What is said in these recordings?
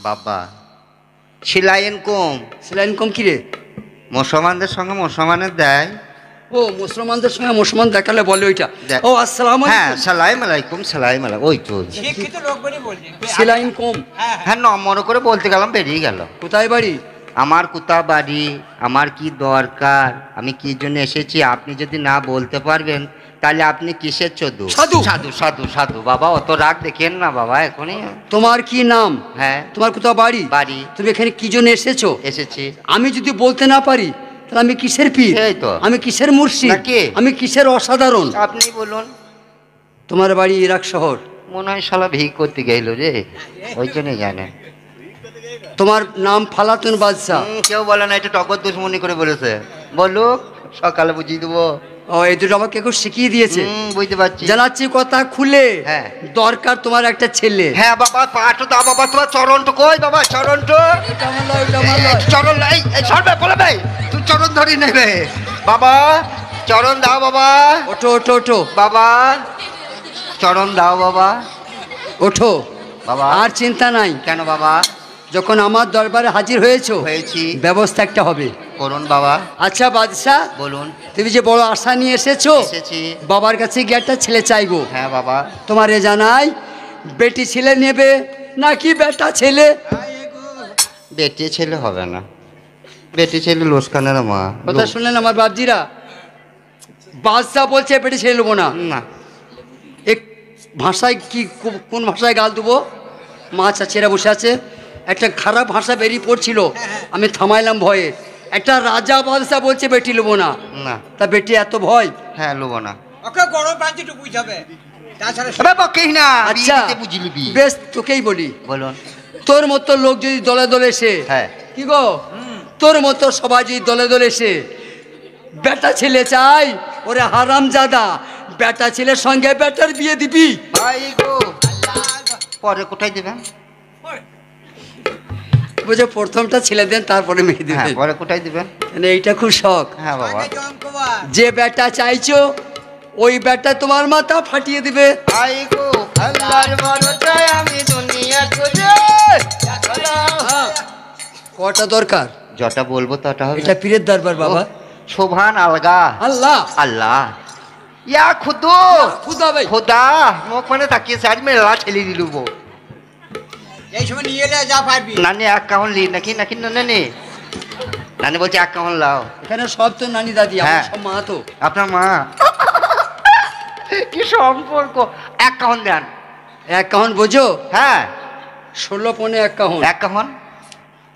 বাবা সেলাইন কম। সেলাইন কম কি রে? মুসলমানদের সঙ্গে মুসলমানের দেয়। ও মুসলমানদের সঙ্গে মুসলমান দেখালে বলে ওইটা। ও আসসালামু আলাইকুম। হ্যাঁ সালাম আলাইকুম সালাম আলাইকুম। ওই তো শিক্ষিত লোক বলে বলছে সেলাইন কম। হ্যাঁ নম্বর করে বলতে গেলাম বেরিয়ে গেল। কোথায় বাড়ি? আমার কোথাও বাড়ি, আমার কি দরকার, আমি কি জন্য এসেছি আপনি যদি না বলতে পারবেন তাহলে আপনি কিসের চোদু? সাধু সাধু সাধু সাধু। বাবা অত রাগ দেখেন না বাবা এখনই। তোমার কি নাম? হ্যাঁ তোমার কোথাও বাড়ি? বাড়ি। তুমি এখানে কি জন্য এসেছো? এসেছি। আমি যদি বলতে না পারি তাহলে আমি কিসের পীর? এই তো। আমি কিসের মুর্শিদ? নাকি? আমি কিসের অসাধারণ? আপনি বলুন। তোমার বাড়ি ইরাক শহর। মনে হয় শালা ভিক করতে গেল রে, ওই জন্যই জানে। তোমার নাম ফালাতুন বাদশাহ। কেউ বলে না, এটা টগর দুশ্মনী করে বলেছে। বলুক সকালে বুঝিয়ে দেবো। ও এই দুটো আমাকে কেউ শিখিয়ে দিয়েছে। বুঝতে পারছি। জানাচ্ছি কথা খুলে। হ্যাঁ দরকার তোমার একটা ছেলে। হ্যাঁ বাবা পাঠো দাও বাবা। তোমার চরণটো কই বাবা? চরণটো চরণ এই সরবে বলে ভাই তুই চরণ ধরি নেবে বাবা। চরণ দাও বাবা। ওঠো ওঠো ওঠো বাবা চরণ দাও বাবা। ওঠো বাবা। আর চিন্তা নাই। কেন বাবা? যখন আমার দরবারে হাজির হয়েছো হয়েছি, ব্যবস্থা একটা হবে। করুন বাবা। আচ্ছা বাদশাহ বলুন। তুমি যে বড় আশা নিয়ে এসেছো, এসেছি। বাবার কাছে গিয়ে একটা ছেলে চাইবো। হ্যাঁ বাবা। তোমারে জানাই বেটি ছেলে নেবে নাকি বেটা ছেলে? বেটি ছেলে হবে না, বেটি ছেলে লোসকানের মা। কথা শুনলেন আমার বাপজিরা? বাদশাহ বলছে বেটি ছেলে নেবো না। না এক ভাষায় কি কোন ভাষায় গাল দেবো? মা চাচিরা বসে আছে, একটা খারাপ ভাষা বেরিয়ে পড়ছিল, আমি থামাইলাম ভয়ে। একটা রাজা বাদশাহ বলছে বেটি নেবো না। না তা বেটি এত ভয়? হ্যাঁ লোবো না। ওকে গরম পানিতে বুঝাবে তাছাড়া আচ্ছা বেশ তোকেই বলি। বলুন। তোর মতো লোক যদি দলে দলে এসে, হ্যাঁ কি গো তোর মতো সবাই যদি দলে দলে এসে বেটা ছেলে চাই, ওরে হারামজাদা বেটা ছেলের সঙ্গে বেটার বিয়ে দিবি? ভাই গো পরে কোথায় দেবেন? বুঝে প্রথমটা ছেলে দেন তারপরে মেয়ে হ্যাঁ দিবেন। পরে কোথায় দেবেন? মানে এইটা খুব শখ। হ্যাঁ বাবা। যে বেটা চাইছো ওই বেটা তোমার মাথা ফাটিয়ে দিবে। ভাই গো আল্লাহর ভরসায় আমি দুনিয়া খুঁজে। কটা দরকার? যটা বলবো তটা হবে। এটা পীরের দরবার বাবা। শোভান আলগা আল্লাহ আল্লাহ ইয়া খুদু খুদা ভাই খোদা মুখ মানে তাকিয়ে সাইড মেলা ঠেলে দিলুব। এই সময় নিয়ে এলে যা পারবি। নানি এক কাউন লি নাকি নাকি নানি নানি বলছে এক কাউন লাও। এখানে সব তো নানি দাদি, হ্যাঁ। সব মা তো। আপনার মা কি সম্পর্ক? এক কাউন দেন। এক কাহন বোঝো? হ্যাঁ 16 পনে এক কাহন। এক কাউন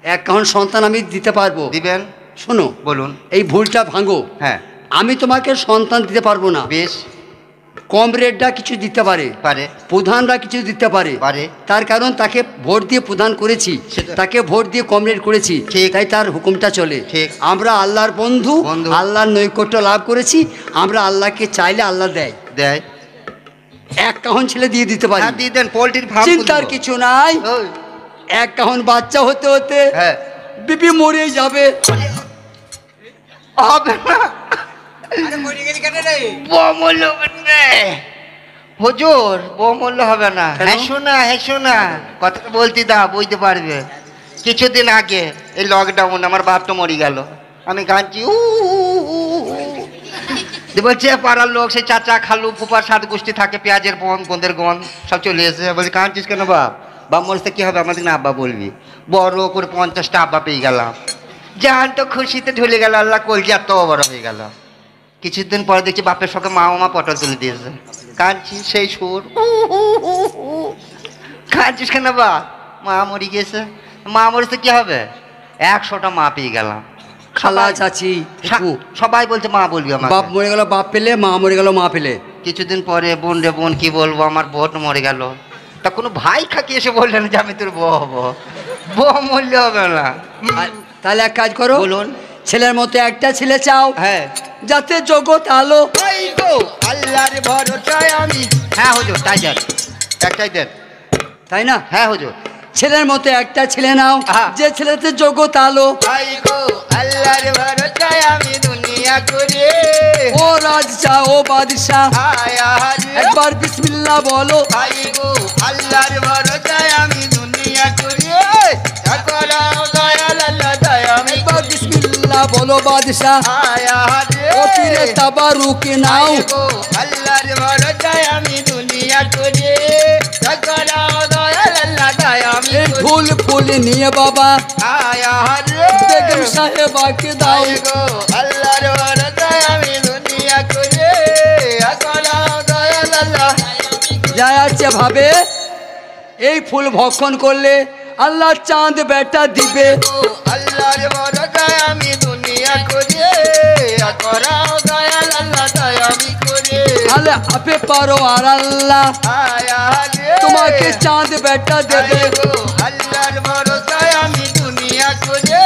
এক কাহন সন্তান আমি দিতে পারবো। দিবেন? শোনো বলুন। এই ভুলটা ভাঙো। হ্যাঁ আমি তোমাকে সন্তান দিতে পারবো না। বেশ কমরেডরা কিছু দিতে পারে, পারে প্রধানরা কিছু দিতে পারে। পারে। তার কারণ তাকে ভোট দিয়ে প্রধান করেছি, সেটা- তাকে ভোট দিয়ে কমরেড করেছি, ঠিক। তাই তার হুকুমটা চলে। ঠিক। আমরা আল্লাহর বন্ধু, বন্ধু। আল্লাহর নৈকট্য লাভ করেছি। আমরা আল্লাহকে চাইলে আল্লাহ দেয়। দেয়। এক কাহন ছেলে দিয়ে দিতে পারি। হ্যাঁ দিয়ে দেন। পোল্ট্রির ফার্ম চিন্তার কিছু নাই। ওই এক কাহন বাচ্চা হতে হতে হ্যাঁ বিপি মরে যাবে। হবে না। আরে মরে গেলি কেন রে? বমূল্য হুজুর বমূল্য হবে না। কেন? হ্যাঁ শোনা হ্যাঁ শোনা কথা বলতে দা বুঝতে পারবে। কিছুদিন আগে এই লকডাউন আমার বাপটা মরে গেল, আমি কাঁদছি বলছে পাড়ার লোক সেই চাচা খালু ফুপার সাত গোষ্ঠী থাকে, পেঁয়াজের বন গোঁদের গন সব চলে এসে বলছে কাঁদছিস কেন বাপ? বাপ মরতে কি হবে আমাদের না আব্বা বলবি। বড় করে 50টা আব্বা পেয়ে গেলাম, জান তো খুশিতে ঢুলে গেল, আল্লাহ কলজি এত বড় হয়ে গেল। কিছুদিন পরে দেখছি বাপের সঙ্গে মা মা পটল তুলে দিয়েছে, কাঁদছি সেই সুর। কাঁদছিস কেন বা? মা মরে গিয়েছে। মা মরেছে কি হবে? 100টা মা পেয়ে গেলাম। খালা চাচি ফুফু। সবাই বলছে মা বলবি আমার। বাপ মরে গেল বাপ পেলে, মা মরে গেল মা পেলে। কিছুদিন পরে বোন রে বোন কি বলবো, আমার বোন মরে গেল। তা কোনো ভাই খাকি এসে বললেন যে আমি তোর বউ হবো। বউ মরলে হবে না। তাহলে এক কাজ করো, বলুন। ছেলের মতো একটা ছেলে চাও হ্যাঁ যাতে জগৎ আলো। আল্লাহর ভরসায় আমি। হ্যাঁ হুজুর তাই দেন, একটাই দেন। তাই না? হ্যাঁ হুজুর। ছেলের মতো একটা ছেলে নাও যে ছেলেতে জগৎ আলো। আল্লাহর ভরসায় আমি দুনিয়া করে। ও রাজশাহ ও বাদশাহ একবার বিসমিল্লাহ বলো। আল্লাহর ভরসায় আমি দুনিয়া করে। বড় বাদশাহ আয়া রে ও পীরে তাবারুক নাও আল্লাহর ভরসায় আমি দুনিয়া করে করাও দয়াল আল্লাহ দয়া আমি এই ফুল ফুল নিয়ে বাবা আয়া রে বেগম সাহেবাকে দাও গো আল্লাহর ভরসায় আমি দুনিয়া করে করাও দয়াল আল্লাহ যায় আছে ভাবে এই ফুল ভক্ষণ করলে আল্লাহ চাঁদ বেটা দিবে আল্লাহর ভরসায় আমি দুনিয়া করে করাও দয়াল আল্লাহ দয়া আমি করে আল্লাহ আপে পারো আর আল্লাহ আয়া রে তোমাকে চাঁদ বেটা দেবে আল্লাহর ভরসায় আমি দুনিয়া করে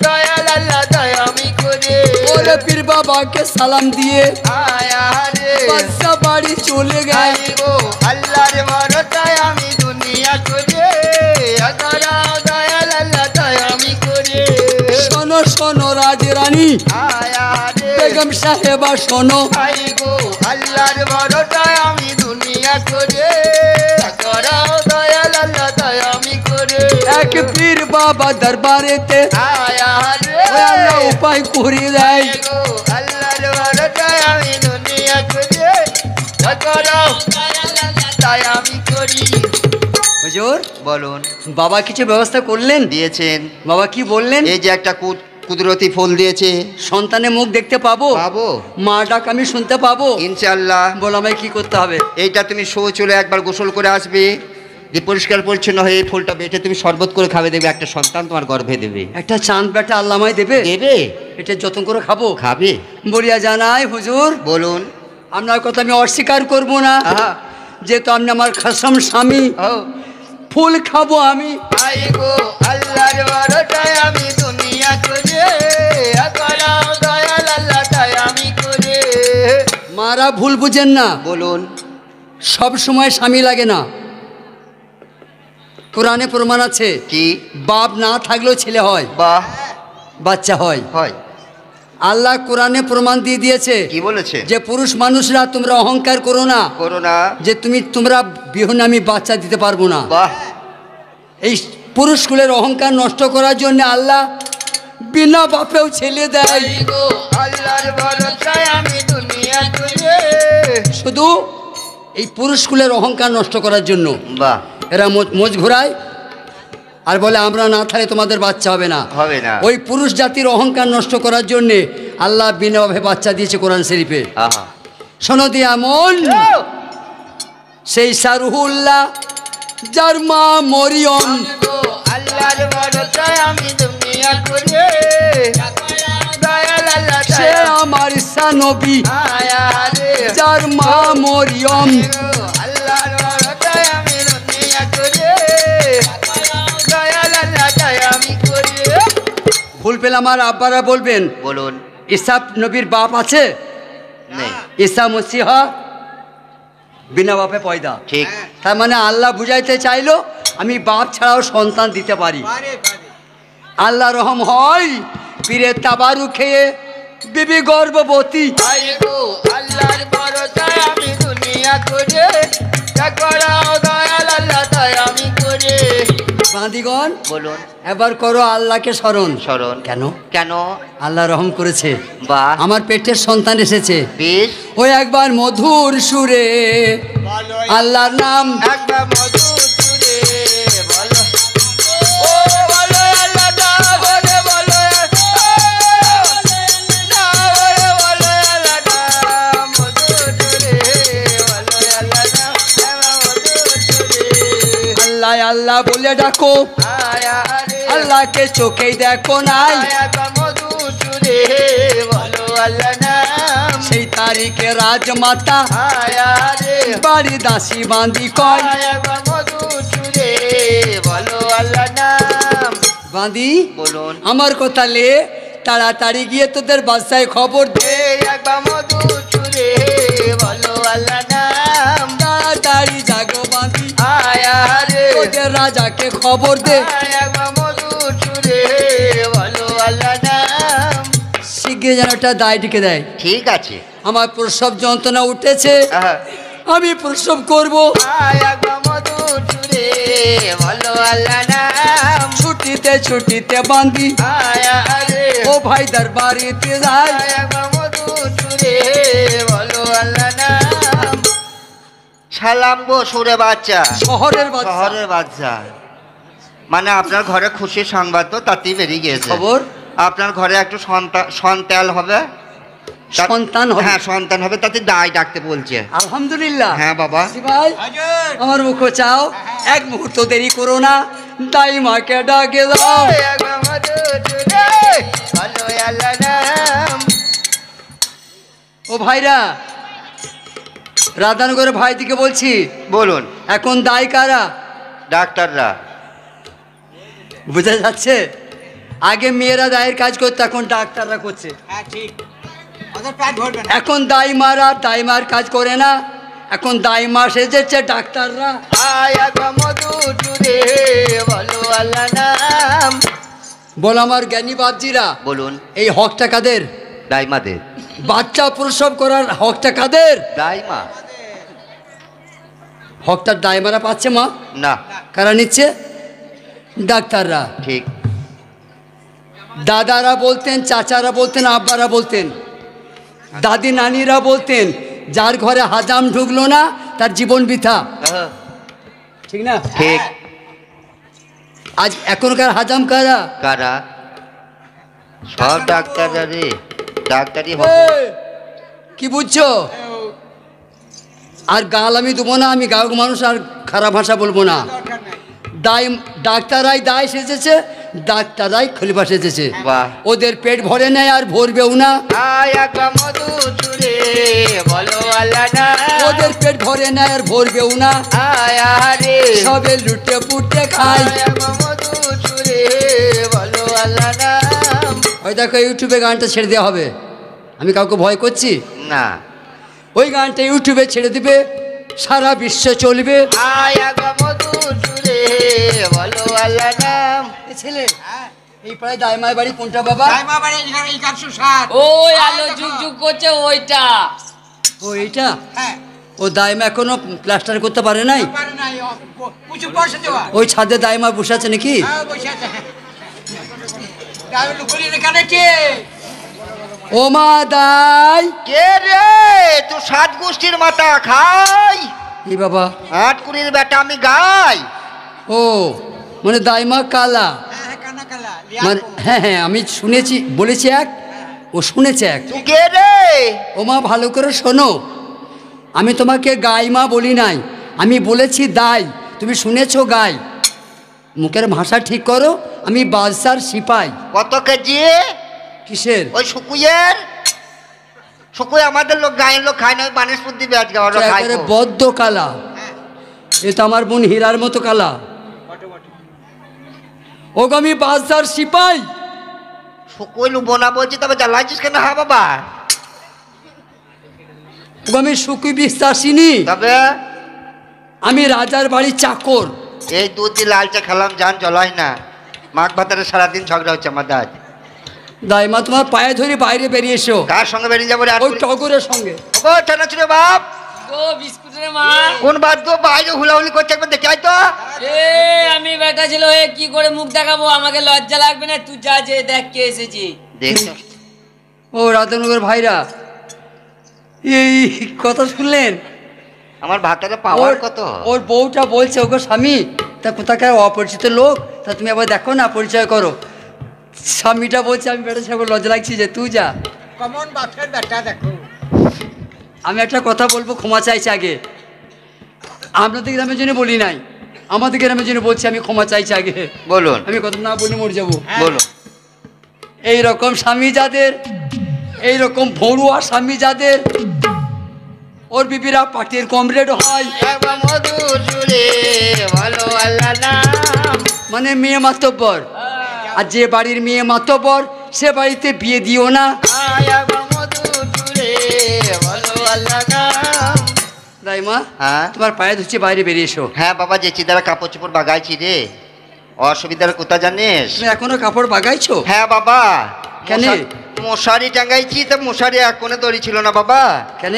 দয়াল আল্লাহ দয়া আমি করে ওরে পীর বাবাকে সালাম দিয়ে আয়া রে বাদশা বাড়ি চলে গেল আল্লাহর ভরসায় আমি দুনিয়া করে করাও দয়াল আল্লাহ দয়া আমি করে শোনো শোনো রাজরানী আয়া রে বেগম সাহেবা শোনো আল্লাহর ভরসায় আমি দুনিয়া করে করাও দয়াল আল্লাহ দয়া আমি করে এক পীর বাবা দরবারেতে আয়া রে ওই আল্লাহ উপায় করে দেয় আল্লাহর ভরসায় আমি দুনিয়া করে করাও দয়াল আল্লাহ দয়া আমি করি হুজুর বলুন বাবা কিছু ব্যবস্থা করলেন দিয়েছেন বাবা কি বললেন এই যে একটা কুদরতি ফুল দিয়েছে সন্তানের মুখ দেখতে পাবো পাবো মা ডাক আমি শুনতে পাবো ইনশাআল্লাহ বল আমায় কি করতে হবে এইটা তুমি শো চলে একবার গোসল করে আসবে যে পরিষ্কার পরিচ্ছন্ন হয়ে এই ফুলটা বেটে তুমি শরবত করে খাবে দেবে একটা সন্তান তোমার গর্ভে দেবে একটা চাঁদ বেটা আল্লাহ আমায় দেবে দেবে এটা যত্ন করে খাবো খাবে বলিয়া জানাই হুজুর বলুন আপনার কথা আমি অস্বীকার করব না আহা যেহেতু আপনি আমার খাসম স্বামী ও ফুল খাবো আমি আই গো আল্লাহর ভরসায় আমি দুনিয়া করে করাও দয়াল আল্লাহ দয়া আমি করে মারা ভুল বুঝেন না বলুন সব সময় স্বামী লাগে না কোরআনে প্রমাণ আছে কি বাপ না থাকলেও ছেলে হয় বাহ বাচ্চা হয় হয় আল্লাহ কোরআনে প্রমাণ দিয়ে দিয়েছে কি বলেছে যে পুরুষ মানুষরা তোমরা অহংকার করো না করোনা যে তোমরা বিহনে আমি বাচ্চা দিতে পারবো না বাহ এই পুরুষকুলের অহংকার নষ্ট করার জন্য আল্লাহ বিনা বাপেও ছেলে দেয় আই গো আল্লাহর ভরসায় আমি দুনিয়া করে শুধু এই পুরুষকুলের অহংকার নষ্ট করার জন্য বাহ এরা মোজ ঘোরায় আর বলে আমরা না থাকলে তোমাদের বাচ্চা হবে না হবে না ওই পুরুষ জাতির অহংকার নষ্ট করার জন্যে আল্লাহ বিনাভাবে বাচ্চা দিয়েছে কোরআন শরীফে আহা সনদি এমন সেই শারুহুল্লাহ যার মা মরিয়ম আল্লাহর ভরসায় আমি দুনিয়া করে দয়াল আল্লাহ সে আমার সানবী আয়া রে যার মা মরিয়ম আল্লাহর ভরসায় আমি দুনিয়া করে দয়াল আল্লাহ দয়া আমি করে ভুল পেলে আমার আব্বারা বলবেন বলুন ঈসা নবীর বাপ আছে নেই ঈসা মসিহা বিনা বাপে পয়দা ঠিক তার মানে আল্লাহ বুঝাইতে চাইলো আমি বাপ ছাড়াও সন্তান দিতে পারি পারে পারে আল্লাহ রহম হয় পীরে তাবারু খেয়ে বিবি গর্ভবতী আই গো আল্লাহর ভরসায় আমি দুনিয়া করে করাও দয়াল আল্লাহ দয়া আমি করে বাঁদিগণ বলুন এবার করো আল্লাহকে স্মরণ স্মরণ কেন কেন আল্লাহ রহম করেছে বাহ আমার পেটের সন্তান এসেছে বেশ ওই একবার মধুর সুরে আল্লাহর নাম একবার মধুর সুরে বলো ও বলো আল্লাহ না বলে বলো না বলে বলো আল্লাহ না মধুর সুরে বলো আল্লাহ না মধুর সুরে আল্লাহ আল্লাহ বলে ডাকো আয়া রে আল্লাহকে চোখেই দেখো নাই একবার মধুর সুরে বলো আল্লাহ নাম সেই তারিখে রাজমাতা আয়া রে বাড়ি দাসী বাঁধি কয় একবার মধুর সুরে বলো আল্লাহ নাম বাঁধি বলুন আমার কথা লে তাড়াতাড়ি গিয়ে তোদের বাসায় খবর দে একবার মধুর সুরে বলো আল্লাহ নাম তাড়াতাড়ি জাগো বাঁধি আয়া রে তোদের রাজাকে খবর দে একবার মধুর সুরে বলো আল্লাহ নাম শিগগির যেন একটা দায় ডেকে দেয় ঠিক আছে আমার প্রসব যন্ত্রণা উঠেছে আহা। আমি প্রসব করব একবার মধুর সুরে বলো আল্লাহ নাম ছুটিতে ছুটিতে বাঁধি আয়া রে ও ভাই দরবারেতে যাই একবার মধু চুরে বলো আল্লাহ নাম। সালাম গো সুরে বাচ্চা, শহরের বাচ্চা। শহরের বাচ্চা মানে আপনার ঘরে খুশির সংবাদ তো তাতেই বেরিয়ে গিয়েছে খবর আপনার ঘরে একটু সন্তান হবে। সন্তান হবে। হ্যাঁ সন্তান হবে, তাতে দায় ডাকতে বলছে। আলহামদুলিল্লাহ। হ্যাঁ বাবা। ভাই হাজুর আমার মুখ চাও, এক মুহূর্ত দেরি করো না, দাই মাকে ডাকে দাও। একবার মধু চুরে বলো আল্লাহ নাম। ও ভাইরা, রাধানগরের ভাই দিকে বলছি, বলুন। এখন দায় কারা? ডাক্তাররা। বোঝা যাচ্ছে? আগে মেয়েরা দায়ের কাজ করতো, এখন ডাক্তাররা করছে। হ্যাঁ ঠিক, ওদের প্যাট ভরবে না। এখন দাইমারা দাইমার কাজ করে না, এখন দাইমা সেজেছে ডাক্তাররা। একবার মধু চুরে বলো আল্লাহ নাম। বল আমার জ্ঞানী বাপজিরা, বলুন। এই হকটা কাদের? দাইমাদের। বাচ্চা প্রসব করার হকটা কাদের? দাইমা হকটা দাইমারা পাচ্ছে মা? না। কারা নিচ্ছে? ডাক্তাররা। ঠিক। দাদারা বলতেন, চাচারা বলতেন, আব্বারা বলতেন, দাদি নানিরা বলতেন, যার ঘরে হাজাম ঢুকলো না তার জীবন বৃথা। ঠিক না? ঠিক। আজ এখনকার হাজাম কারা? কারা? সব ডাক্তাররা রে, ডাক্তারই হবে। এই, কি বুঝছো? আর গাল আমি দেবো না, আমি গায়ক মানুষ, আর খারাপ ভাষা বলবো না। দরকার নাই। দায় ডাক্তারাই দায় সেজেছে, ডাক্তারাই খলিফা সেজেছে। বাহ। ওদের পেট ভরে নেয় আর ভরবেও না। একবার মধু চুরে বলো আল্লাহ নাম। ওদের পেট ভরে নেয় আর ভরবেও না। আরে সবে লুটে পুটে খায়। একবার মধু চুরে বলো আল্লাহ নাম। ওই দেখো ইউটিউবে গানটা ছেড়ে দেওয়া হবে, আমি কাউকে ভয় করছি না। ওই গানটা ইউটিউবে ছেড়ে দিবে, সারা বিশ্ব চলবে। একবার মধু চুরে বলো আল্লাহ নাম। এ ছেলে, এই পাড়ায় দাইমার বাড়ি কোনটা বাবা? দাইমা বাড়ি এখানে এই 107। ওই আলো যুগ যুগ করছে ওইটা। ও এইটা? হ্যাঁ, ও দাইমা এখনো প্লাস্টার করতে পারে নাই? পারে না, কিছু পয়সা দেওয়া। ওই ছাদে দাইমা বসে আছে নাকি? হ্যাঁ, বসে আছে। দাইমা লুকুরি এখানে কে? ও মা দাই। কে রে? তুই 7 গোষ্ঠীর মাথা খাই, এই বাবা, 8 কুড়ির বেটা আমি গাই। ও মানে দাইমা কালা? হ্যাঁ হ্যাঁ, কানা কালা মানে হ্যাঁ হ্যাঁ, আমি শুনেছি, বলেছি এক, ও শুনেছে এক। তুই কে রে? ও মা ভালো করে শোনো, আমি তোমাকে গাইমা বলি নাই, আমি বলেছি দাই, তুমি শুনেছো গাই। মুখের ভাষা ঠিক করো, আমি বাদশার সিপাই। কত কেজি? কিসের? ওই শুকুয়ের। শুকুই আমাদের লোক, গায়ের লোক খায় না, ওই বানেশপুর দিবে আজকে ওরা খায়। একেবারে বদ্ধ কালা, এ তো আমার বোন হীরার মতো কালা। ওগো আমি বাদশার সিপাই। শুকুই লুবো না বলছি, তবে জ্বালাইছিস কেন? হ্যাঁ বাবা। ওগো আমি সুখী বিশ্বাসিনী, তবে আমি রাজার বাড়ির চাকর। এই দুধ দিয়ে লাল চা খেলাম, জান জ্বলাই না। মাঘ ভাতারে সারাদিন ঝগড়া হচ্ছে আমাদের আজ। দাইমা তোমার পায়ে ধরে বাইরে বেরিয়ে এসো। কার সঙ্গে বেরিয়ে যাবো রে? ওই টগরের সঙ্গে। ও টানাচুরে বাপ, গো বিস্কুটের মা। কোন বাদ গো? বাইরে হুলাহুলি করছে, একবার দেখে আয় তো। এ আমি বেটা ছিল, এ কি করে মুখ দেখাবো? আমাকে লজ্জা লাগবে না? তুই যা, যে দেখ কে এসেছি। দেখছো? ও রাধানগর ভাইরা, এই কথা শুনলেন? আমার ভাতারে পাওয়ার কত? ওর বউটা বলছে, ওগো স্বামী, তা কোথাকার অপরিচিত লোক, তা তুমি আবার দেখো না, পরিচয় করো। স্বামীটা বলছে, আমি বেটা সব লজ্জা লাগছি যে তুই যা। কমন বাপের বেটা দেখো। আমি একটা কথা বলবো, ক্ষমা চাইছি আগে। আপনাদের গ্রামের জন্য বলি নাই, আমাদের গ্রামের জন্য বলছি, আমি ক্ষমা চাইছি আগে। বলুন। আমি কথা না বলে মরে যাবো। বলুন। এই রকম স্বামী যাদের, এই রকম ভড়ুয়া স্বামী যাদের, ওর বিবিরা পার্টির কমরেড হয়। একবার মধু চুরে বলো আল্লাহ নাম। মানে মেয়ে মাতব্বর, আর যে বাড়ির মেয়ে মাতব্বর সে বাড়িতে বিয়ে দিও না। একবার মধু চুরে বলো আল্লাহ নাম। দাইমা, হ্যাঁ তোমার পায়ে ধুচ্ছি, বাইরে বেরিয়ে এসো। হ্যাঁ বাবা, যে চিদারা কাপড় চোপড় বাগাইছি রে, অসুবিধার কোথা জানিস? তুমি এখনো কাপড় বাগাইছো? হ্যাঁ বাবা। কেন? মশারি টাঙ্গাইছি, তো মশারি এক কোণে দড়ি ছিল না বাবা। কেন?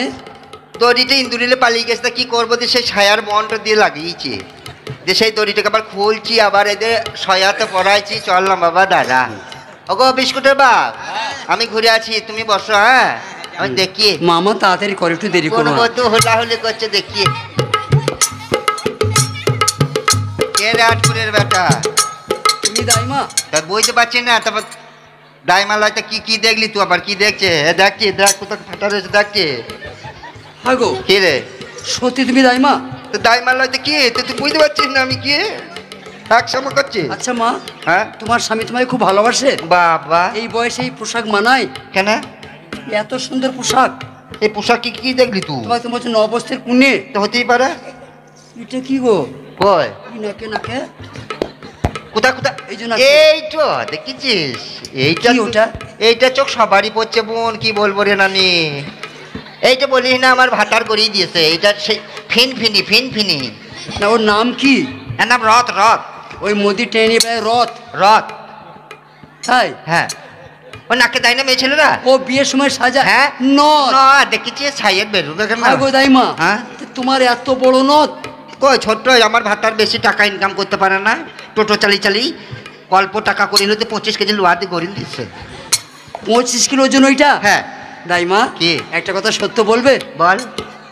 দড়িটা ইন্দুরিলে পালিয়ে গেছে, তা কি করবো? দিয়ে সেই ছায়ার বনটা দিয়ে লাগিয়েছি, যে সেই দড়িটাকে আবার খুলছি, আবার এদের সয়াতে পড়াইছি, চললাম বাবা দাদা। ওগো বিস্কুটের বাপ, আমি ঘুরে আছি, তুমি বসো। হ্যাঁ, আমি দেখি মামা তাড়াতাড়ি করে, একটু দেরি কোন করো। কত হোলাহুলি করছে দেখি। কে রে আটপুরের বেটা? তুমি দাইমা? তা বুঝতে পারছি না। তারপর ডাইমালয়তে কি কি দেখলি তুই? আবার কি দেখছে? দেখছি, দেখ কোথাও ফাটা রয়েছে, দেখছি। হ্যাঁ গো, কি রে? সত্যি তুমি দাইমা? তো ডাইমালয়তে কি তুই বুঝতে পারছিস না আমি কি একসময় করছি? আচ্ছা মা, হ্যাঁ তোমার স্বামী তোমায় খুব ভালোবাসে? বাবা, এই বয়সে এই পোশাক মানায়? কেন এত সুন্দর পোশাক। এই পোশাক কি কি দেখলি তুই? তোমাকে তো বলছে নবস্তের কুনে। তো হতেই পারে। এটা কি গো? কয় এই নাকে নাকে কোথা কোথা? এই যে নাকে। এই তো দেখেছিস? এইটা কি ওটা? এইটা চোখ সবারই পড়ছে বোন, কি বলবো রে নানি। এইটা বলিস না, আমার ভাতার করেই দিয়েছে। এইটা সেই ফিনফিনি ফিনফিনি। না, ওর নাম কি? এর নাম রথ। রথ ওই মোদি ট্রেনে প্রায় রথ। রথ তাই? হ্যাঁ, ও নাকে দেয় না মেয়ে ছেলেরা? ও বিয়ের সময় সাজা। হ্যাঁ নথ। না, দেখেছিস ছাইয়ের বেরোবে কেন? হ্যাঁ গো দাইমা, হ্যাঁ? তোমার এত বড় নথ? কই ছোট্ট, আমার ভাতার বেশি টাকা ইনকাম করতে পারে না। টোটো চালি চালি অল্প টাকা করে নিতে 25 কেজি লোহা দিয়ে গড়িয়ে দিচ্ছে। 25 কিলো ওজন ওইটা? হ্যাঁ। দাইমা কি? একটা কথা সত্য বলবে? বল।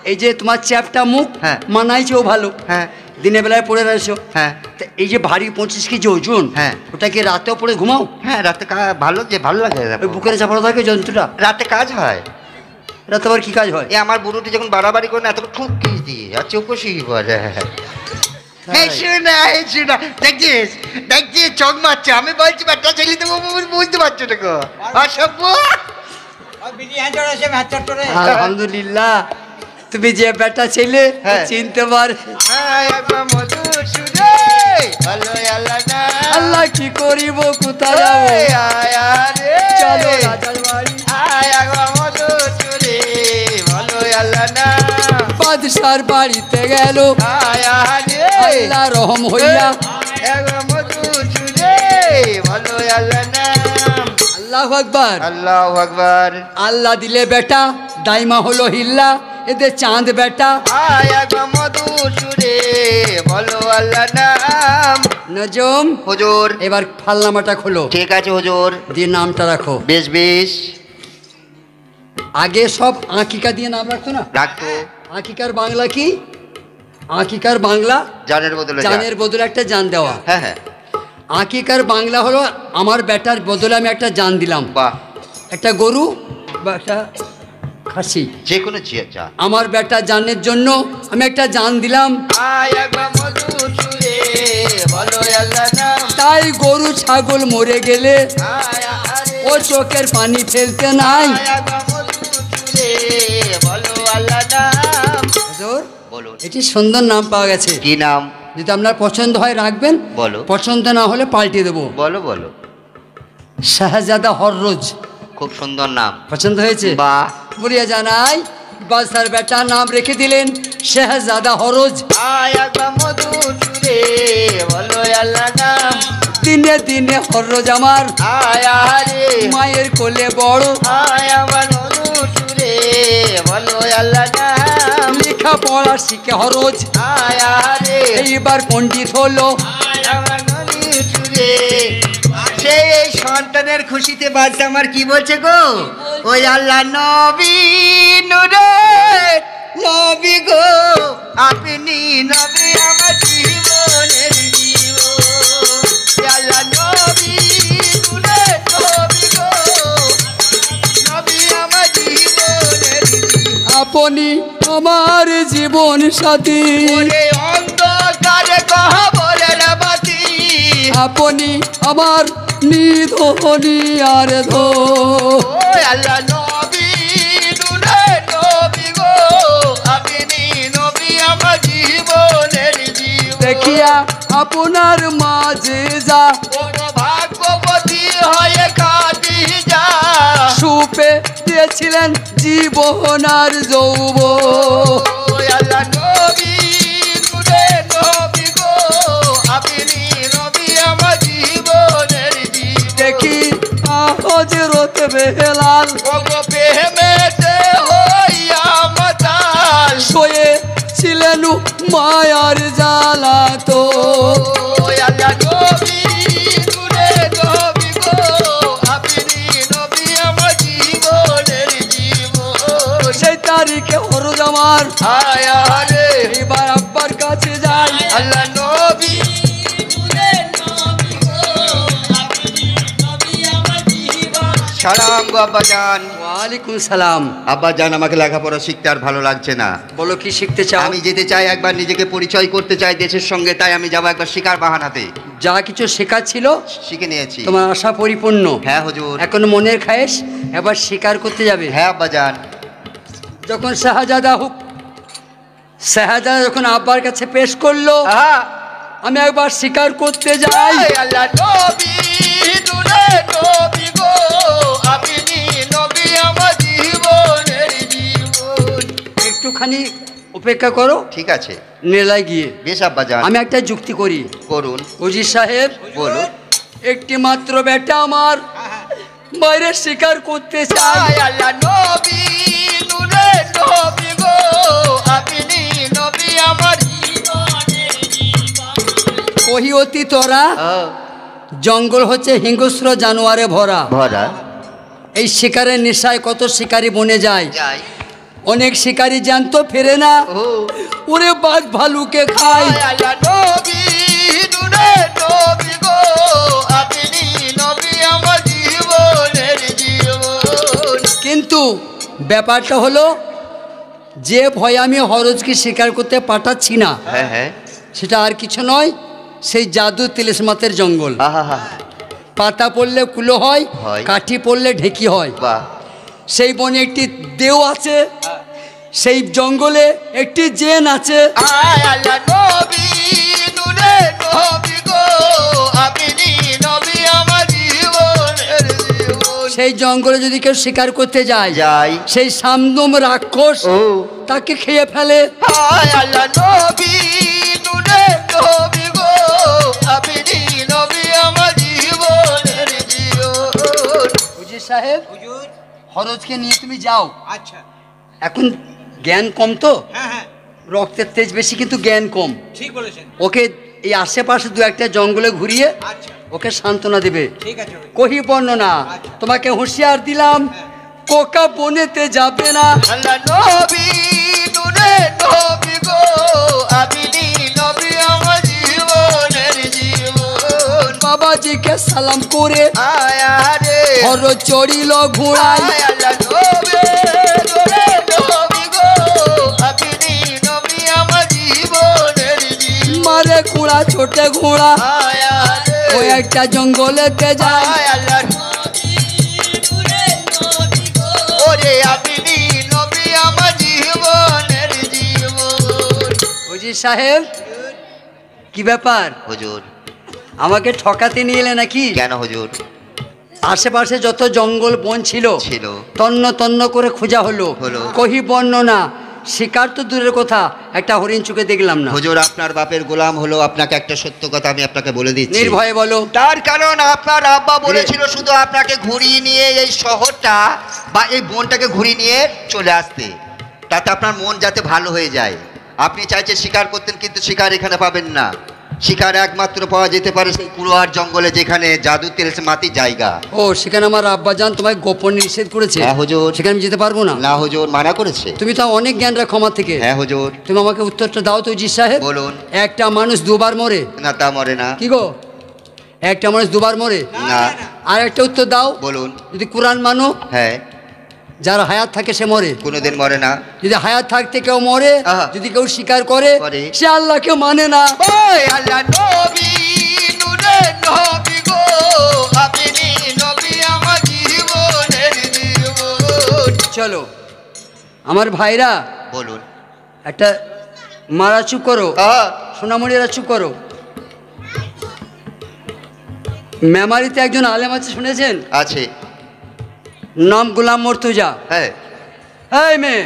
এই যে তোমার চ্যাপটা মুখ, হ্যাঁ। মানাইছেও ভালো। হ্যাঁ দিনের বেলায় পড়ে রয়েছো। হ্যাঁ তা এই যে ভারী 25 কেজি ওজন, হ্যাঁ। ওটা কি রাতেও পড়ে ঘুমাও? হ্যাঁ, রাতে ভালো যে ভালো লাগে। ওই বুকের চাপানো থাকে যন্ত্রটা? রাতে কাজ হয়। রাতে আবার কি কাজ হয়? এ আমার বুড়োটি যখন বাড়াবাড়ি করে না, এত ঠুকি দিয়ে আর চৌকশি করে। এই শোনা, এই শোনা, দেখছিস দেখছিস চোখ মারছে। আমি বলছি বাচ্চা ছেলে তো বুঝতে পারছো না গো। অসভ্য। ওই বিড়ি হ্যাঁ চড়েছে ভ্যাট চট্টরে। আলহামদুলিল্লাহ, তুমি যে বেটা ছেলে হ্যাঁ। চিনতে পার। মধুর সুরে ভালো আল্লাহ না। আল্লাহ কি করিব, কোথায় যাবো? চলো রাজার বাড়ি। মধুর সুরে ভালো আল্লাহ না। বাদশার বাড়িতে গেল আল্লাহ রহম হইয়া। মধুর সুরে ভালো আল্লাহ না। আল্লাহু আকবার। আল্লাহু আকবার। আল্লাহ দিলে বেটা, দাইমা হলো হিল্লা, এদের চাঁদ বেটা। মধুর সুরে ভালো আল্লাহ নাম। নজম, হুজুর। এবার ফালনামাটা খোলো, ঠিক আছে হুজুর। দিয়ে নামটা রাখো। বেশ বেশ আগে সব আঁকিকা দিয়ে নাম রাখতো না? রাখতো। আঁকিকার বাংলা কি? আঁকিকার বাংলা জানের বদলে জান। জানের বদলে একটা জান দেওয়া। হ্যাঁ হ্যাঁ। আঁকিকার বাংলা হলো আমার বেটার বদলে আমি একটা জান দিলাম। বাহ, একটা গরু বা একটা খাসি, যে কোনো যা। আমার বেটা জানের জন্য আমি একটা জান দিলাম। মধুর সুরে ভালো আল্লাহ নাম। তাই গরু ছাগল মরে গেলে ও চোখের পানি ফেলতে নাই। মধুর সুরে ভালো আল্লাহ নাম। হুজুর, বলুন। এটি সুন্দর নাম পাওয়া গেছে। কি নাম? যদি আপনার পছন্দ হয় রাখবেন, বলো। পছন্দ না হলে পাল্টে দেবো। বলো বলো। শাহজাদা হররোজ। খুব সুন্দর নাম। পছন্দ হয়েছে? বাহ। বলিয়া জানাই বাদশার বেটা নাম রেখে দিলেন শাহজাদা হররোজ। মধুর সুরে ভালো আল্লাহ নাম। দিনে দিনে হররোজ আমার মায়ের কোলে বড়। আমার মধুর সুরে ভালো আল্লাহ নাম। লেখা পড়া শিখে হররোজ এইবার পণ্ডিত হলো। আমার মধুর সুরে সেই সন্তানের খুশিতে বাদশা আমার কি বলছে গো? ওই আল্লাহ নবী নূরে নবী গো, আপনি নবী আমার জীবনের জীবন। আল্লাহ নবী নূরে নবী গো, নবী আমার জীবনের জীবন। আপনি আমার জীবন সাথী, ওরে অন্ধকারে কবরের বাতি। আপনি আমার নিধনি আর ধো। ও আল্লাহ নবী নূরে নবী গো, আপনি নবী আমার জীবনের জীবন। দেখিয়া আপনার মাঝে যা ওগো ভাগ্যবতী হয়ে কাটি যা। সুপে দিয়েছিলেন জীবন আর যৌব। ও আল্লাহ নবী নূরে নবী গো, আপনি নবী আমার জীবনের জীবন। দেখি হযরত বেলাল ওগো প্রেমেতে হইয়া মাতাল। শোয়ে ছিলেন মায়ার জ্বালা তো। ও আল্লাহ নবী নূরে নবী গো, আমার হায় রে এবার আব্বার কাছে যাই। আল্লাহ নবী সালাম গো আব্বাজান। ওয়ালাইকুম সালাম। আব্বাজান আমাকে লেখাপড়া শিখতে আর ভালো লাগছে না। বলো কি শিখতে চাও? আমি যেতে চাই, একবার নিজেকে পরিচয় করতে চাই দেশের সঙ্গে, তাই আমি যাবো একবার শিকার বাহানাতে। যা কিছু শেখাচ্ছিল শিখে নিয়েছি। তোমার আশা পরিপূর্ণ? হ্যাঁ হুজুর। এখন মনের খায়েশ এবার শিকার করতে যাবে। হ্যাঁ আব্বাজান। যখন শাহজাদা যখন আব্বার কাছে পেশ করলো, আমি একবার শিকার করতে যাই। আল্লাহ নবী নূরে নবী গো, আপনি নবী আমার জীবনের জীবন। একটুখানি অপেক্ষা করো, ঠিক আছে নেলায় গিয়ে। বেশ আব্বাজান। আমি একটা যুক্তি করি। করুন। উজির সাহেব বলুন। একটি মাত্র বেটা আমার বাইরে শিকার করতে চায়। আল্লাহ নবী নূরে নবী গো, আপনি নবী আমার জীবনের জীবন। কহি অতি তোরা, জঙ্গল হচ্ছে হিংস্র জানোয়ারে ভরা। ভরা। এই শিকারের নেশায় কত শিকারী বনে যায়। যাই। অনেক শিকারী জ্যান্ত ফেরে না, ওরে বাঘ ভালুকে খায়। আল্লাহ নবী নূরে নবী গো, আপনি নবী আমার জীবনের জীবন। কিন্তু ব্যাপারটা হলো, যে ভয়ে আমি হরজকে শিকার করতে পাঠাচ্ছি না, হ্যাঁ হ্যাঁ। সেটা আর কিছু নয়, সেই জাদু তিলিসমাতের জঙ্গল। আহা। পাতা পড়লে কুলো হয়, হয়। কাঠি পড়লে ঢেকি হয়। বাহ। সেই বনে একটি দেও আছে, সেই জঙ্গলে একটি জেন আছে। আল্লাহ নবী নূরে নবী গো, আপনি নবী আমার জীবনের জীবন। সেই জঙ্গলে যদি কেউ শিকার করতে যায়, যাই। সেই সামদম রাক্ষস তাকে খেয়ে ফেলে। আল্লাহ নবী নূরে নবী গো, আপনি নবী আমার জীবনের জীবন। উজির সাহেব, হুজুর। হরজকে নিয়ে তুমি যাও। আচ্ছা। এখন জ্ঞান কম তো, হ্যাঁ হ্যাঁ, রক্তের তেজ বেশি কিন্তু জ্ঞান কম। ঠিক বলেছেন। ওকে এই আশেপাশে দু একটা জঙ্গলে ঘুরিয়ে আচ্ছা, ওকে সান্ত্বনা দেবে। ঠিক আছে। কহি বর্ণনা, আচ্ছা। তোমাকে হুঁশিয়ার দিলাম, কোকা বনেতে যাবে না। আল্লাহ নবী নূরে নবী গো, আপনি নবী আমার জীবনের জীবন। বাবাজিকে সালাম করে আয়া রে হরজ চড়িল ঘোড়ায়। আল্লাহ নবী নূরে নবী গো, আপনি নবী আমার জীবনের জীবন। মারে ঘোড়া ছোটে ঘোড়া, আয়া রে ও একটা জঙ্গলেতে যায়। আল্লাহ নবী নূরে নবী গো, ওরে আপনি নবী আমার জীবনের জীবন। উজির সাহেব, কি ব্যাপার? হুজুর। আমাকে ঠকাতে নিয়ে এলে নাকি? কেন হুজুর? আশেপাশে যত জঙ্গল বন ছিল ছিল। তন্ন তন্ন করে খোঁজা হলো, হলো। কহি বর্ণনা, শিকার তো দূরের কথা, একটা হরিণ চোখে দেখলাম না। হুজুর আপনার বাপের গোলাম হলো, আপনাকে একটা সত্য কথা আমি আপনাকে বলে দিচ্ছি। নির্ভয়ে বলো। তার কারণ আপনার আব্বা বলেছিল শুধু আপনাকে ঘুরিয়ে নিয়ে এই শহরটা বা এই বনটাকে ঘুরিয়ে নিয়ে চলে আসতে, তাতে আপনার মন যাতে ভালো হয়ে যায়। আপনি চাইছে শিকার করতেন, কিন্তু শিকার এখানে পাবেন না। শিকার একমাত্র পাওয়া যেতে পারে সেই কুড়োয়ার জঙ্গলে, যেখানে জাদু তিলিসমাতির জায়গা। ও, সেখানে আমার আব্বাজান তোমায় গোপন নিষেধ করেছে। হ্যাঁ হুজুর। সেখানে আমি যেতে পারবো না। না হুজুর, মানা করেছে। তুমি তো অনেক জ্ঞান রাখো আমার থেকে। হ্যাঁ হুজুর। তুমি আমাকে উত্তরটা দাও তো উজির সাহেব। বলুন। একটা মানুষ দুবার মরে। না, তা মরে না। কি গো, একটা মানুষ দুবার মরে? না। আর একটা উত্তর দাও। বলুন। যদি কোরআন মানো, হ্যাঁ, যার হায়াত থাকে সে মরে। কোনোদিন মরে না। যদি হায়াত থাকতে কেউ মরে, আহা। যদি কেউ স্বীকার করে, করে। সে আল্লাহকে মানে না। ওই আল্লাহ নবী নূরে নবী গো, আপনি নবী আমার জীবনের জীবন। চলো আমার ভাইরা, বলুন। একটা মারা চুপ করো, সোনামণিরা চুপ করো। মেমারিতে একজন আলেম আছে, শুনেছেন? আছে। নাম গোলাম মর্তুজা। হ্যাঁ। এই মেয়ে,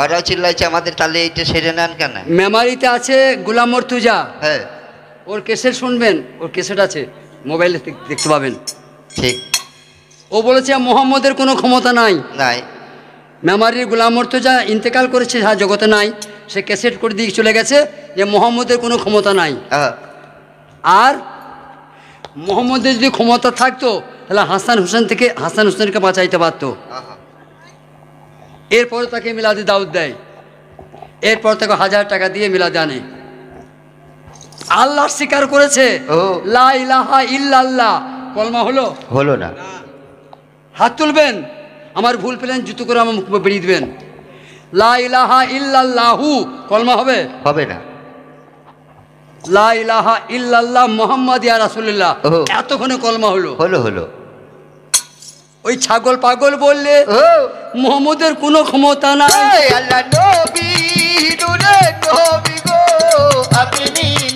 ওরা চিল্লাইছে আমাদের, তাহলে এইটা সেরে নেন কেন? মেমারিতে আছে গোলাম মর্তুজা। হ্যাঁ, ওর কেসেট শুনবেন, ওর কেসেট আছে, মোবাইলে দেখতে পাবেন। ঠিক। ও বলেছে মোহাম্মদের কোনো ক্ষমতা নাই। নাই। মেমারির গোলাম মর্তুজা ইন্তেকাল করেছে, জগতে নাই। সে ক্যাসেট করে দিয়ে চলে গেছে যে মোহাম্মদের কোনো ক্ষমতা নাই। আর মোহাম্মদের যদি ক্ষমতা থাকতো তাহলে হাসান হোসেনকে বাঁচাইতে পারতো। এরপরে তাকে মিলাদে দাওয়াত দেয়, এরপর তাকে 1000 টাকা দিয়ে মিলাদে আনে। আল্লাহ স্বীকার করেছে, ও। লা ইলাহা ইল্লাল্লাহ, কলমা হলো? হলো না। হাত তুলবেন, আমার ভুল পেলেন জুতো করে আমার মুখ বেরিয়ে দিবেন। লা ইলাহা ইল্লাল্লাহু, কলমা হবে? হবে না। লা ইলাহা ইল্লাল্লাহ মুহাম্মাদ ইয়া রাসূলুল্লাহ, ও। এতক্ষণে কলমা হলো। হলো। ওই ছাগল পাগল বললে ও মুহাম্মদের কোনো ক্ষমতা নাই। এই আল্লাহ নবী নূরে নবী গো, আপনি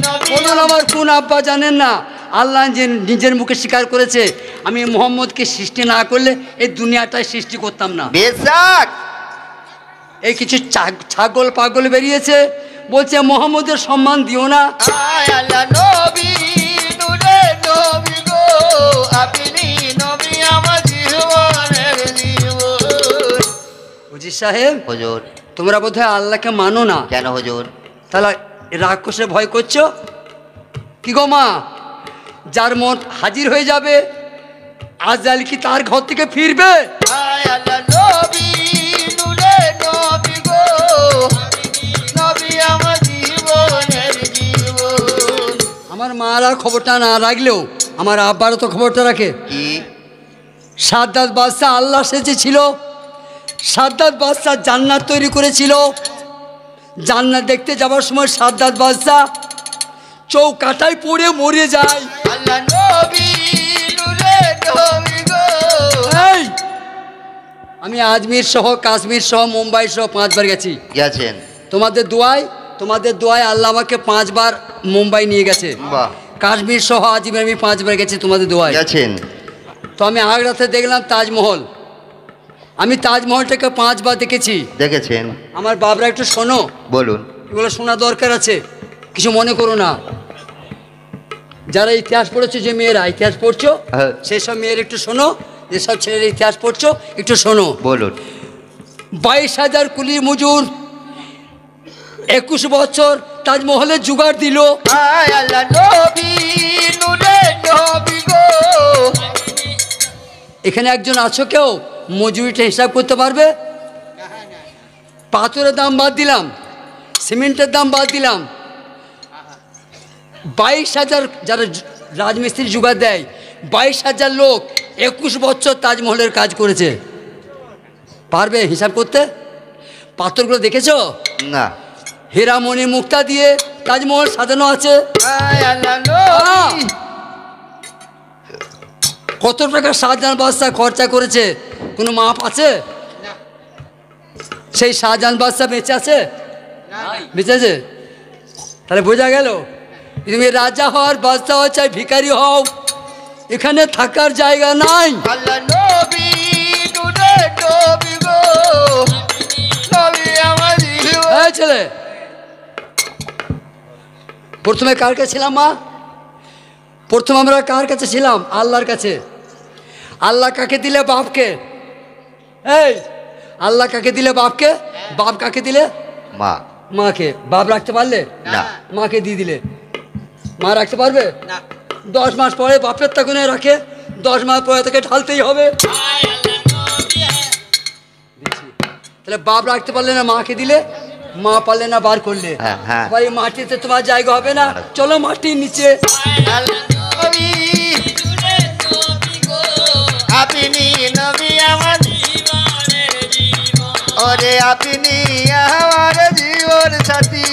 নবী। বলুন আমার কোন আব্বা জানেন না? আল্লাহ যে নিজের মুখে স্বীকার করেছে, আমি মুহাম্মদকে সৃষ্টি না করলে এই দুনিয়াটাই সৃষ্টি করতাম না। বেশক। এই কিছু ছাগল পাগল বেরিয়েছে, বলছে মুহাম্মদের সম্মান দিও না। আয় আল্লাহ নবী নূরে নবী গো, আপনি নবী আমার জীবনের জীবন। হুজুর সাহেব, হুজুর। তোমরা বোধহয় আল্লাহকে মানো না। কেন হুজুর? তাহলে রাক্ষসে ভয় করছো কি গো মা? যার মন হাজির হয়ে যাবে, আজরাইল কি তার ঘর থেকে ফিরবে? আয় আল্লাহ নবী নূরে নবী গো, নবী আমার জীবনের জীবন। আমার মারা খবরটা না রাখলেও আমার আব্বারও তো খবরটা রাখে। কি? সাদ্দাত বাদশাহ আল্লাহ সেজেছিল, সাদ্দাত বাদশাহ জান্নাত তৈরি করেছিল। জান্নাত দেখতে যাওয়ার সময় সাদ্দাত বাদশাহ চৌকাটায় পড়ে মরে যায়। আল্লাহ নবী নূরে নবী গো। এই আমি আজমির সহ কাশ্মীর সহ মুম্বাই সহ 5 বার গেছি। গেছেন? তোমাদের দোয়ায় আল্লাহ আমাকে 5 বার মুম্বাই নিয়ে গেছে। বাহ। কাশ্মীর সহ আজমির আমি 5 বার গেছি তোমাদের দোয়ায়। গেছেন? তো আমি আগ্রাতে দেখলাম তাজমহল, আমি তাজমহলটাকে 5 বার দেখেছি। দেখেছেন? আমার বাবরা একটু শোনো, বলুন। এগুলো শোনা দরকার আছে, কিছু মনে করো না। যারা ইতিহাস পড়েছো, যে মেয়েরা ইতিহাস পড়ছো, হ্যাঁ। সেই সব মেয়ের একটু শোনো, যেসব ছেলেরা ইতিহাস পড়ছো একটু শোনো। বলুন। 22,000 কুলি মজুর 21 বছর তাজমহলের জোগাড় দিল। আয় আল্লাহ নবী নূরে নবী গো। এখানে একজন আছো কেউ মজুরিটা হিসাব করতে পারবে? পাথরের দাম বাদ দিলাম, সিমেন্টের দাম বাদ দিলাম, 22,000 যারা রাজমিস্ত্রি জোগাড় দেয়, 22,000 লোক 21 বছর তাজমহলের কাজ করেছে। পারবে হিসাব করতে? পাথরগুলো দেখেছো? না। হীরামণি মুক্তা দিয়ে তাজমহল সাজানো আছে। আয় আল্লাহ নবী। কত টাকা শাহজাহান বাদশাহ খরচা করেছে কোনো মাপ আছে? সেই শাহজাহান বাদশাহ বেঁচে আছে? বেঁচে আছে? তাহলে বোঝা গেল, তুমি রাজা হওয়ার বাদশাহ হও চাই ভিখারি হও, এখানে থাকার জায়গা নাই। আল্লাহ নবী নূরে নবী গো, নবী আমার জীবন। এই ছেলে, প্রথমে কার কাছে ছিলাম মা? প্রথম আমরা কার কাছে ছিলাম? আল্লাহর কাছে। আল্লাহ কাকে দিলে? বাপকে। এই আল্লাহ কাকে দিলে? বাপকে। বাপ কাকে দিলে? মা। মাকে। বাপ রাখতে পারলে? না। মাকে দিয়ে দিলে। মা রাখতে পারবে? না। 10 মাস পরে বাপের তখনই রাখে, 10 মাস পরে তাকে ঢালতেই হবে। তাহলে বাপ রাখতে পারলে না, মাকে দিলে, মা পারলে না, বার করলে। হ্যাঁ, হ্যাঁ। ভাই মাটিতে তোমার জায়গা হবে না, চলো মাটির নিচে। আল্লাহ নবী আপনি নবী আমার জীবনের জীবন। ওরে আপনি আমার জীবন সাথী।